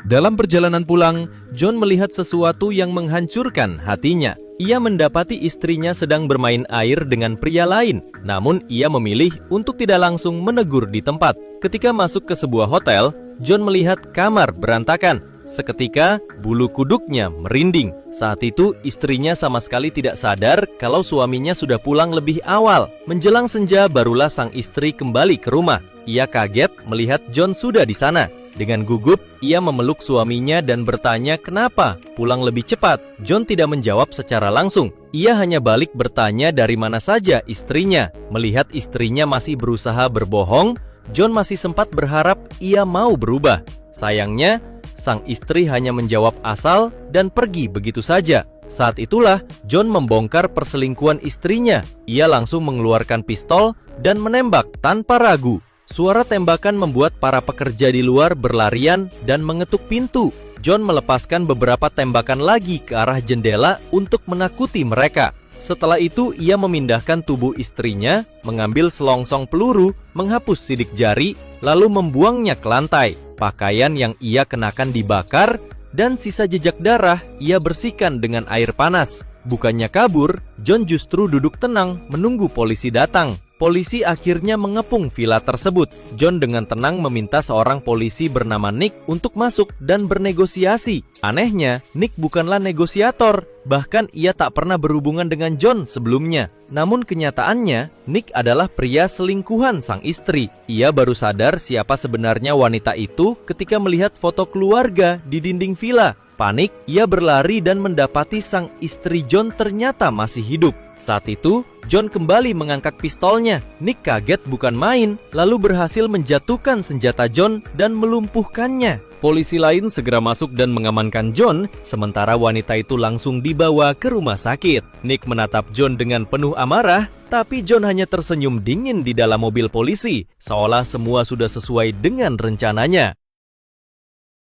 Dalam perjalanan pulang, John melihat sesuatu yang menghancurkan hatinya. Ia mendapati istrinya sedang bermain air dengan pria lain, namun ia memilih untuk tidak langsung menegur di tempat. Ketika masuk ke sebuah hotel, John melihat kamar berantakan. Seketika, bulu kuduknya merinding. Saat itu, istrinya sama sekali tidak sadar kalau suaminya sudah pulang lebih awal. Menjelang senja, barulah sang istri kembali ke rumah. Ia kaget melihat John sudah di sana. Dengan gugup, ia memeluk suaminya dan bertanya kenapa pulang lebih cepat. John tidak menjawab secara langsung. Ia hanya balik bertanya dari mana saja istrinya. Melihat istrinya masih berusaha berbohong, John masih sempat berharap ia mau berubah. Sayangnya, sang istri hanya menjawab asal dan pergi begitu saja. Saat itulah John membongkar perselingkuhan istrinya. Ia langsung mengeluarkan pistol dan menembak tanpa ragu. Suara tembakan membuat para pekerja di luar berlarian dan mengetuk pintu. John melepaskan beberapa tembakan lagi ke arah jendela untuk menakuti mereka. Setelah itu, ia memindahkan tubuh istrinya, mengambil selongsong peluru, menghapus sidik jari, lalu membuangnya ke lantai. Pakaian yang ia kenakan dibakar, dan sisa jejak darah ia bersihkan dengan air panas. Bukannya kabur, John justru duduk tenang menunggu polisi datang. Polisi akhirnya mengepung villa tersebut. John dengan tenang meminta seorang polisi bernama Nick untuk masuk dan bernegosiasi. Anehnya, Nick bukanlah negosiator. Bahkan ia tak pernah berhubungan dengan John sebelumnya. Namun kenyataannya, Nick adalah pria selingkuhan sang istri. Ia baru sadar siapa sebenarnya wanita itu ketika melihat foto keluarga di dinding villa. Panik, ia berlari dan mendapati sang istri John ternyata masih hidup. Saat itu, John kembali mengangkat pistolnya. Nick kaget bukan main, lalu berhasil menjatuhkan senjata John dan melumpuhkannya. Polisi lain segera masuk dan mengamankan John, sementara wanita itu langsung dibawa ke rumah sakit. Nick menatap John dengan penuh amarah, tapi John hanya tersenyum dingin di dalam mobil polisi, seolah semua sudah sesuai dengan rencananya.